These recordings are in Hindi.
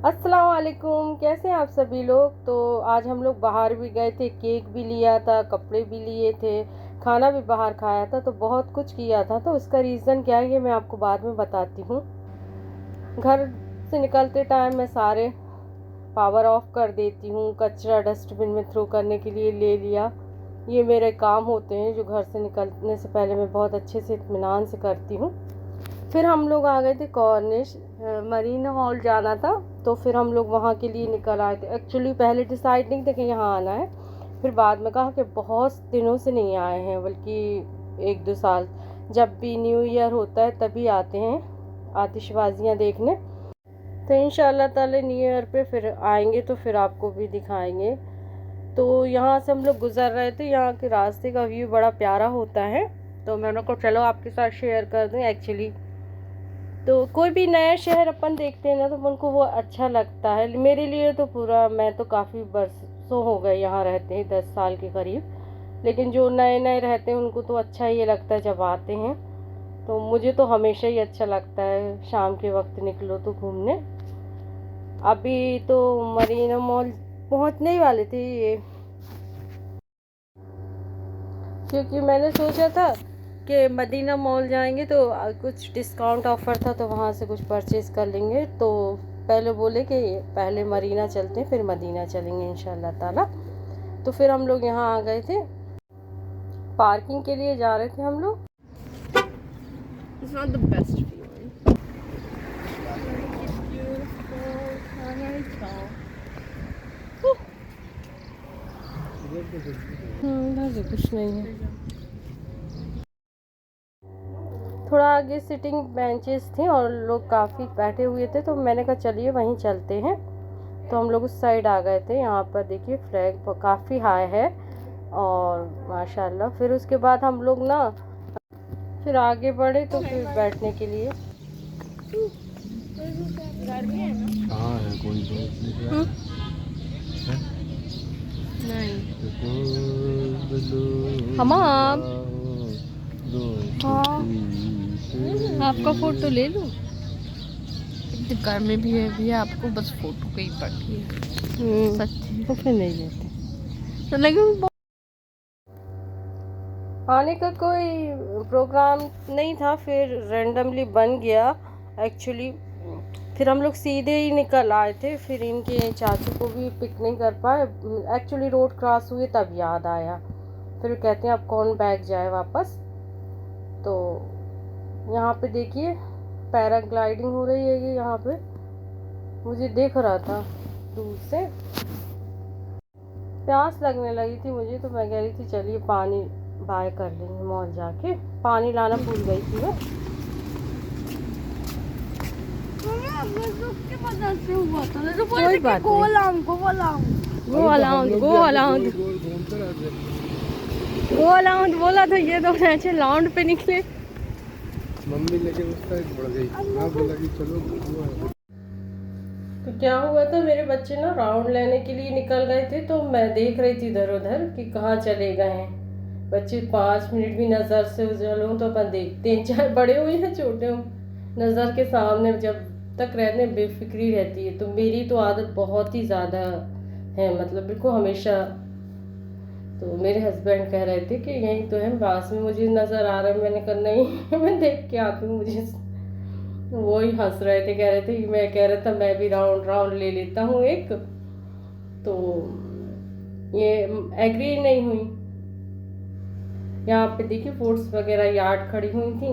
अस्सलाम वालेकुम, कैसे हैं आप सभी लोग। तो आज हम लोग बाहर भी गए थे, केक भी लिया था, कपड़े भी लिए थे, खाना भी बाहर खाया था, तो बहुत कुछ किया था। तो उसका रीज़न क्या है ये मैं आपको बाद में बताती हूँ। घर से निकलते टाइम मैं सारे पावर ऑफ कर देती हूँ, कचरा डस्टबिन में थ्रो करने के लिए ले लिया। ये मेरे काम होते हैं जो घर से निकलने से पहले मैं बहुत अच्छे से इत्मीनान से करती हूँ। फिर हम लोग आ गए थे कॉर्निश, मरीना मॉल जाना था, तो फिर हम लोग वहाँ के लिए निकल आए थे। एक्चुअली पहले डिसाइड नहीं था कि यहाँ आना है, फिर बाद में कहा कि बहुत दिनों से नहीं आए हैं, बल्कि 1-2 साल, जब भी न्यू ईयर होता है तभी आते हैं आतिशबाजियाँ देखने। तो इंशाल्लाह ताला न्यू ईयर पे फिर आएंगे तो फिर आपको भी दिखाएंगे। तो यहाँ से हम लोग गुजर रहे थे, यहाँ के रास्ते का व्यू बड़ा प्यारा होता है, तो मैंने कहा चलो आपके साथ शेयर कर दूँ। एक्चुअली तो कोई भी नया शहर अपन देखते हैं ना तो उनको वो अच्छा लगता है। मेरे लिए तो पूरा, मैं तो काफ़ी बरसों हो गए यहाँ रहते हैं, 10 साल के करीब, लेकिन जो नए नए रहते हैं उनको तो अच्छा ही लगता है जब आते हैं। तो मुझे तो हमेशा ही अच्छा लगता है शाम के वक्त निकलो तो घूमने। अभी तो मरीना मॉल पहुँचने ही वाले थे ये, क्योंकि मैंने सोचा था कि मदीना मॉल जाएंगे तो कुछ डिस्काउंट ऑफ़र था, तो वहाँ से कुछ परचेज़ कर लेंगे। तो पहले बोले कि पहले मरीना चलते हैं फिर मदीना चलेंगे इंशाल्लाह ताला। तो फिर हम लोग यहाँ आ गए थे, पार्किंग के लिए जा रहे थे हम लोग। It's not the best view. इधर से कुछ नहीं है। थोड़ा आगे सिटिंग बेंचेस थी और लोग काफ़ी बैठे हुए थे, तो मैंने कहा चलिए वहीं चलते हैं। तो हम लोग उस साइड आ गए थे। यहाँ पर देखिए फ्लैग काफ़ी हाई है और माशाल्लाह। फिर उसके बाद हम लोग ना फिर आगे बढ़े तो फिर बैठने के लिए कहाँ है कोई नहीं हमाम। हाँ, आपका फोटो ले लूँ। गर्मी भी है भैया, आपको बस फोटो की ही पड़ी है। सच्ची तो फिर नहीं लेते। तो लेकिन आने का कोई प्रोग्राम नहीं था, फिर रैंडमली बन गया एक्चुअली। फिर हम लोग सीधे ही निकल आए थे, फिर इनके चाचू को भी पिक नहीं कर पाए। एक्चुअली रोड क्रॉस हुए तब याद आया, फिर कहते हैं अब कौन बैग जाए वापस। तो यहाँ पे देखिए पैराग्लाइडिंग हो रही है ये यहाँ पे, मुझे देख रहा था दूर से। प्यास लगने लगी थी मुझे, तो मैं कह रही थी चलिए पानी बाय कर लेंगे मॉल जाके। पानी लाना भूल गई थी मैं। कोई बात नहीं, गो अलाउंड बोला तो ये दोनों ऐसे लाउंड पे निकले। मम्मी लेके उस साइड बढ़ गई, हाँ बोला कि चलो। तो क्या हुआ था, मेरे बच्चे ना राउंड लेने के लिए निकल गए थे, तो मैं देख रही थी इधर उधर कि कहाँ चले गए हैं बच्चे। 5 मिनट भी नज़र से उजलूँ तो अपन देखते हैं, चाहे बड़े हो या छोटे हो, नज़र के सामने जब तक रहने बेफिक्री रहती है। तो मेरी तो आदत बहुत ही ज़्यादा है, मतलब बिल्कुल हमेशा। तो मेरे हस्बैंड कह रहे थे कि यहीं तो है, पास में मुझे नज़र आ रहा है। मैंने कहा नहीं मैं देख के आती हूँ, मुझे। वो ही हंस रहे थे, कह रहे थे कि मैं कह रहा था मैं भी राउंड राउंड ले लेता हूँ एक, तो ये एग्री नहीं हुई। यहाँ पे देखिए फोर्स वगैरह यार्ड खड़ी हुई थी।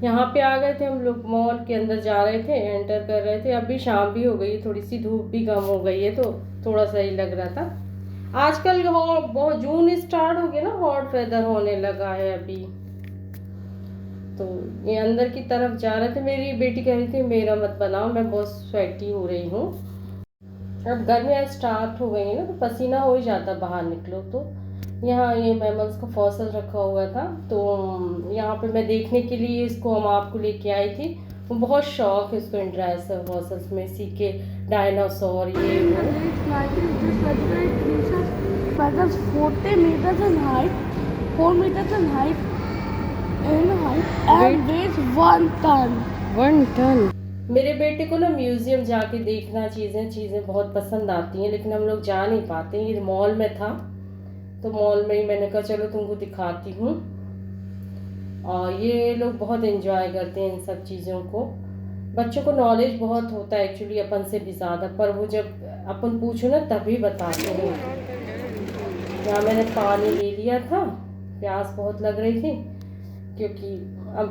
यहाँ पे आ गए थे हम लोग, मॉल के अंदर जा रहे थे, एंटर कर रहे थे। अभी शाम भी हो गई, थोड़ी सी धूप भी कम हो गई है, तो थोड़ा सा ही लग रहा था। आजकल बहुत जून स्टार्ट हो गया ना, हॉट वेदर होने लगा है अभी। तो ये अंदर की तरफ जा रहे थे। मेरी बेटी कह रही थी मेरा मत बनाओ, मैं बहुत स्वेटी हो रही हूँ। अब गर्मियाँ स्टार्ट हो गई है ना, तो पसीना हो ही जाता बाहर निकलो तो। यहाँ ये मैमल्स का फॉसल रखा हुआ था, तो यहाँ पे मैं देखने के लिए इसको हम आपको लेके आई थी। वो बहुत शौक है इसको इंटरेस्ट है फॉसल्स में, सीखे डायनासोर ये वो। 40 meters in height, 4 meters in height, and weighs 1 ton. 1 ton. मेरे बेटे को ना म्यूज़ियम जाके देखना चीज़ें बहुत पसंद आती हैं, लेकिन हम लोग जा नहीं पाते। ये मॉल में था तो मॉल में ही मैंने कहा चलो तुमको दिखाती हूँ। और ये लोग बहुत एंजॉय करते हैं इन सब चीज़ों को। बच्चों को नॉलेज बहुत होता है एक्चुअली अपन से भी ज़्यादा, पर वो जब अपन पूछो ना तभी बताते हैं। यहाँ मैंने पानी ले लिया था, प्यास बहुत लग रही थी क्योंकि अब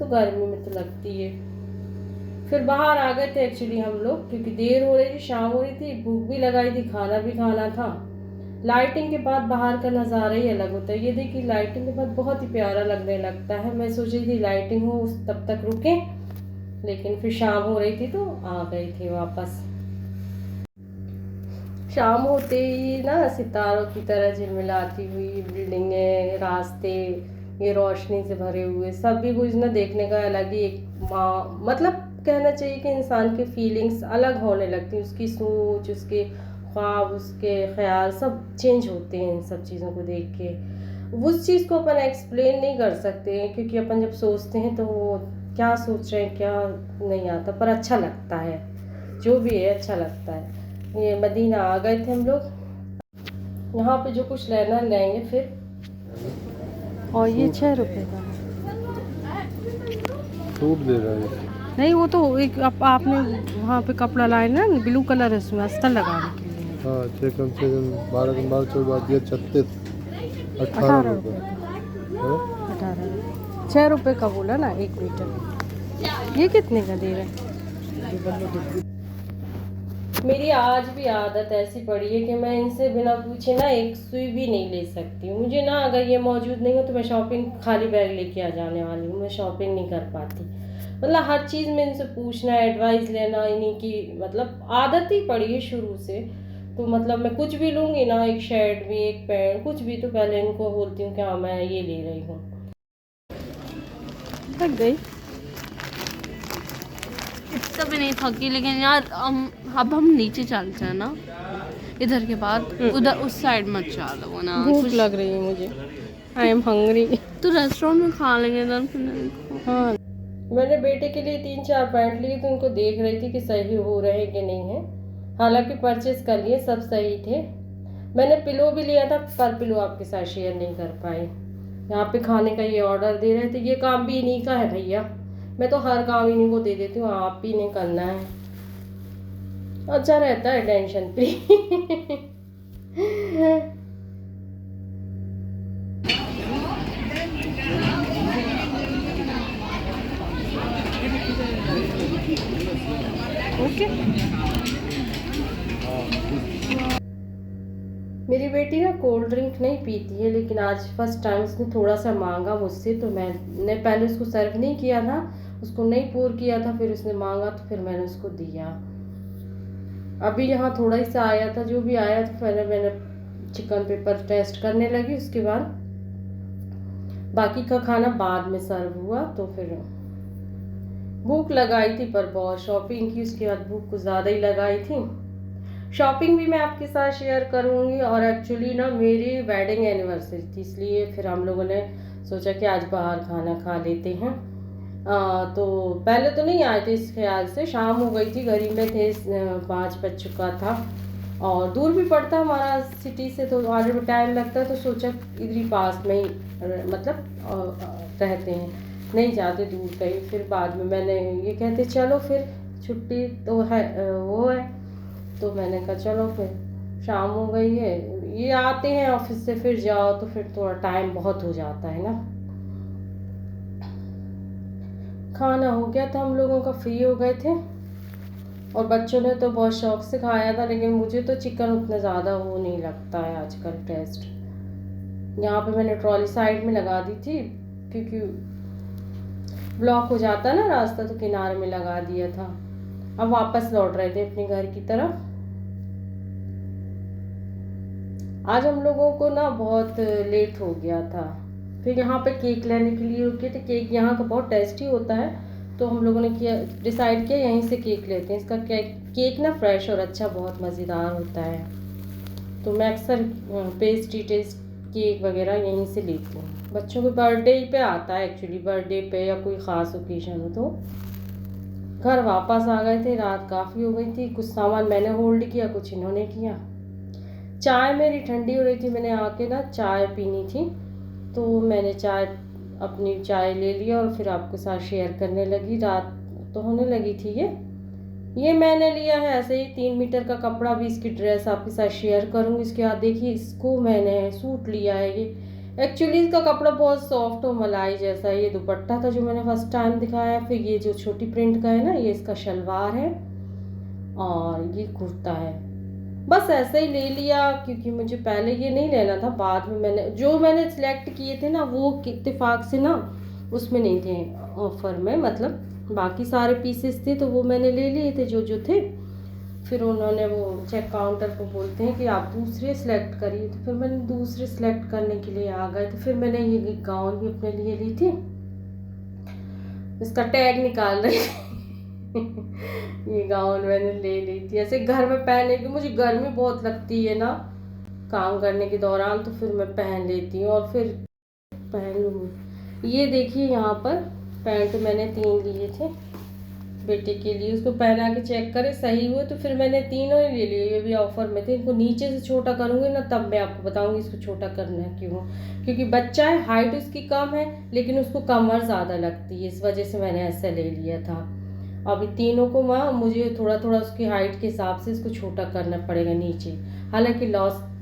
तो गर्मी में तो लगती है। फिर बाहर आ गए थे एक्चुअली हम लोग, क्योंकि देर हो रही थी, शाम हो रही थी, भूख भी लगाई थी, खाना भी खाना था। लाइटिंग के बाद बाहर का नज़ारा ही अलग होता है। ये देखिए लाइटिंग के बाद बहुत ही प्यारा लगने लगता है। मैं सोच रही थी लाइटिंग हो तब तक रुके, लेकिन फिर शाम हो रही थी तो आ गई थी वापस। शाम होते ही ना सितारों की तरह झिलमिलाती हुई बिल्डिंगें, रास्ते, ये रोशनी से भरे हुए, सभी कुछ ना देखने का अलग ही एक मतलब कहना चाहिए कि इंसान की फीलिंग्स अलग होने लगती है। उसकी सोच, उसके ख्वाब, उसके ख्याल सब चेंज होते हैं इन सब चीज़ों को देख के। उस चीज़ को अपन एक्सप्लेन नहीं कर सकते हैं, क्योंकि अपन जब सोचते हैं तो वो क्या सोच रहे हैं क्या नहीं आता, पर अच्छा लगता है। जो भी है अच्छा लगता है। ये मदीना आ गए थे हम लोग। यहाँ पे जो कुछ लेना लेंगे फिर। और ये 6 रुपए का सूट दे रहा है। नहीं, वो तो एक आपने वहाँ पे कपड़ा लाए ना, ब्लू कलर है, उसमें अस्तर लगाने के लिए। हाँ, 6 कम से कम 12 कम 12 14 दिया 36 18 रुपये। 18 6 रुपए का बोला ना 1 मीटर। ये कितने का दे रहे हैं? मेरी आज भी आदत ऐसी पड़ी है कि मैं इनसे बिना पूछे ना एक सुई भी नहीं ले सकती हूँ। मुझे ना अगर ये मौजूद नहीं हो तो मैं शॉपिंग खाली बैग लेके आ जाने वाली हूँ। मैं शॉपिंग नहीं कर पाती, मतलब हर चीज़ में इनसे पूछना, एडवाइस लेना, इन्हीं की मतलब आदत ही पड़ी है शुरू से। तो मतलब मैं कुछ भी लूँगी ना, एक शर्ट भी, एक पैंट, कुछ भी, तो पहले इनको बोलती हूँ कि हाँ मैं ये ले रही हूँ। थक गई इतना भी नहीं थकी, लेकिन यार अब हम नीचे चलते हैं ना इधर के बाद, उधर उस साइड मत चलो ना, भूख लग रही है मुझे। I am hungry. तो रेस्टोरेंट में खा लेंगे इधर। हाँ, मैंने बेटे के लिए 3-4 पैंट लिए तो उनको देख रही थी कि सही हो रहे हैं कि नहीं है। हालांकि परचेज कर लिए, सब सही थे। मैंने पिलो भी लिया था, पर पिलो आपके साथ शेयर नहीं कर पाई। यहाँ पे खाने का ये ऑर्डर दे रहे थे, ये काम भी इन्हीं का है भैया। मैं तो हर काम इन्हीं को दे देती हूँ, आप भी नहीं करना है। अच्छा रहता है, टेंशन फ्री। ओके। मेरी बेटी ना कोल्ड ड्रिंक नहीं पीती है, लेकिन आज फर्स्ट टाइम उसने थोड़ा सा मांगा मुझसे, तो मैंने पहले उसको सर्व नहीं किया था, उसको नहीं पोर किया था, फिर उसने मांगा तो फिर मैंने उसको दिया। अभी यहाँ थोड़ा ही सा आया था, जो भी आया तो पहले मैंने चिकन पेपर टेस्ट करने लगी, उसके बाद बाकी का खाना बाद में सर्व हुआ। तो फिर भूख लगाई थी, पर बहुत शॉपिंग की, उसके बाद भूख कुछ ज़्यादा ही लगाई थी। शॉपिंग भी मैं आपके साथ शेयर करूँगी। और एक्चुअली ना मेरी वेडिंग एनिवर्सरी थी, इसलिए फिर हम लोगों ने सोचा कि आज बाहर खाना खा लेते हैं। तो पहले तो नहीं आए थे इस ख्याल से, शाम हो गई थी, गरीब में थे, 5 बज चुका था और दूर भी पड़ता हमारा सिटी से, तो आने में टाइम लगता है, तो सोचा इधर ही पास में ही मतलब रहते हैं, नहीं जाते दूर कहीं। फिर बाद में मैंने ये कहते चलो फिर छुट्टी तो है, वो है, तो मैंने कहा चलो फिर शाम हो गई है, ये आते हैं ऑफिस से, फिर जाओ तो फिर थोड़ा टाइम बहुत हो जाता है ना। खाना हो गया था हम लोगों का, फ्री हो गए थे, और बच्चों ने तो बहुत शौक से खाया था, लेकिन मुझे तो चिकन उतना ज़्यादा वो नहीं लगता है आजकल टेस्ट। यहाँ पे मैंने ट्रॉली साइड में लगा दी थी, क्योंकि ब्लॉक हो जाता है ना रास्ता, तो किनारे में लगा दिया था। अब वापस लौट रहे थे अपने घर की तरफ। आज हम लोगों को ना बहुत लेट हो गया था, फिर यहाँ पे केक लेने के लिए रुके थे। केक यहाँ का बहुत टेस्टी होता है, तो हम लोगों ने डिसाइड किया यहीं से केक लेते हैं। इसका केक ना फ्रेश और अच्छा, बहुत मज़ेदार होता है, तो मैं अक्सर पेस्ट्री टेस्ट केक वगैरह यहीं से लेती हूँ। बच्चों के बर्थडे पे आता है एक्चुअली, बर्थडे पे या कोई ख़ास ओकेजन हो तो घर वापस आ गए थे, रात काफ़ी हो गई थी। कुछ सामान मैंने होल्ड किया, कुछ इन्होंने किया। चाय मेरी ठंडी हो रही थी, मैंने आके ना चाय पीनी थी, तो मैंने अपनी चाय ले लिया और फिर आपके साथ शेयर करने लगी। रात तो होने लगी थी। ये मैंने लिया है ऐसे ही 3 मीटर का कपड़ा भी, इसकी ड्रेस आपके साथ शेयर करूँगी। इसके बाद देखिए, इसको मैंने सूट लिया है। ये एक्चुअली इसका कपड़ा बहुत सॉफ्ट और मलाई जैसा है। ये दुपट्टा था जो मैंने फर्स्ट टाइम दिखाया, फिर ये जो छोटी प्रिंट का है ना, ये इसका शलवार है और ये कुर्ता है। बस ऐसे ही ले लिया क्योंकि मुझे पहले ये नहीं लेना था। बाद में मैंने सिलेक्ट किए थे ना, वो इत्तेफाक से ना उसमें नहीं थे ऑफर में, मतलब बाकी सारे पीसेस थे तो वो मैंने ले लिए थे जो थे। फिर उन्होंने वो चेक काउंटर को बोलते हैं कि आप दूसरे सिलेक्ट करिए, तो फिर मैंने दूसरे सिलेक्ट करने के लिए आ गए। तो फिर मैंने ये गाउन भी अपने लिए ली थी, इसका टैग निकाल रही थी। ये गाउन मैंने ले ली थी ऐसे घर में पहनने की। मुझे गर्मी बहुत लगती है ना काम करने के दौरान, तो फिर मैं पहन लेती हूँ और फिर पहन लूँगी। ये देखिए यहाँ पर पैंट मैंने 3 लिए थे बेटे के लिए, उसको पहना के चेक करे सही हुए तो फिर मैंने तीनों ही ले लिए। ये भी ऑफर में थे। इनको नीचे से छोटा करूँगी ना, तब मैं आपको बताऊँगी इसको छोटा करना है क्यों। क्योंकि बच्चा है, हाइट उसकी कम है, लेकिन उसको कमर ज़्यादा लगती है, इस वजह से मैंने ऐसा ले लिया था। अभी तीनों को मुझे थोड़ा थोड़ा उसकी हाइट के हिसाब से इसको छोटा करना पड़ेगा नीचे। हालांकि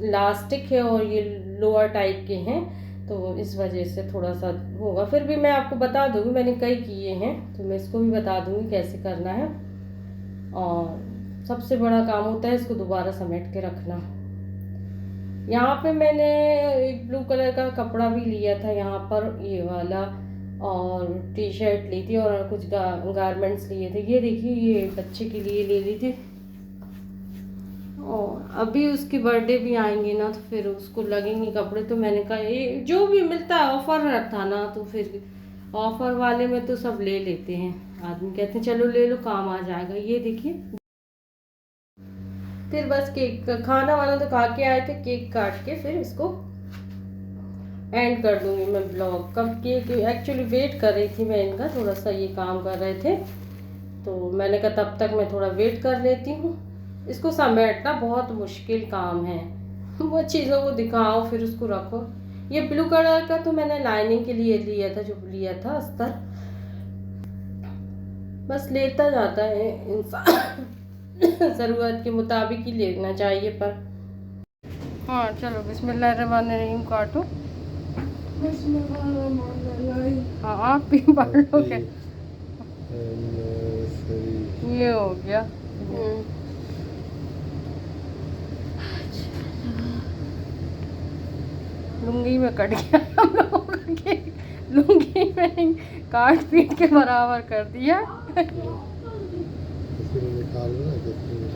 लास्टिक है और ये लोअर टाइप के हैं, तो इस वजह से थोड़ा सा होगा। फिर भी मैं आपको बता दूंगी, मैंने कई किए हैं तो मैं इसको भी बता दूंगी कैसे करना है। और सबसे बड़ा काम होता है इसको दोबारा समेट के रखना। यहाँ पे मैंने एक ब्लू कलर का कपड़ा भी लिया था यहाँ पर, ये वाला, और टी शर्ट ली थी और कुछ गारमेंट्स लिए थे। ये देखिए, ये बच्चे के लिए ले ली थी। और अभी उसकी बर्थडे भी आएंगी ना, तो फिर उसको लगेंगे कपड़े। तो मैंने कहा ये जो भी मिलता है, ऑफर था ना, तो फिर ऑफर वाले में तो सब ले लेते हैं। आदमी कहते हैं चलो ले लो, काम आ जाएगा। ये देखिए, फिर बस केक खाना वाना तो खा के आए थे, केक काट के फिर इसको एंड कर दूंगी मैं ब्लॉग। कब केक एक्चुअली वेट कर रही थी मैं इनका, थोड़ा सा ये काम कर रहे थे तो मैंने कहा तब तक मैं थोड़ा वेट कर लेती हूँ। इसको समेटना बहुत मुश्किल काम है, वो चीज़ों को दिखाओ फिर उसको रखो। ये ब्लू कलर का तो मैंने लाइनिंग के लिए लिया था, जो लिया था अस्तर। बस लेता जाता है इंसान, ज़रूरत के मुताबिक ही लेना चाहिए। पर हाँ चलो, बिस्मिल्लाहिर्रहमानिर्रहीम काटो। हाँ आप भी पढ़ लोगे। ये हो गया। लुंगी में कट गया हम लोगों का केक, लुंगी में काट पीट के बराबर कर दिया। निकाल लो ना।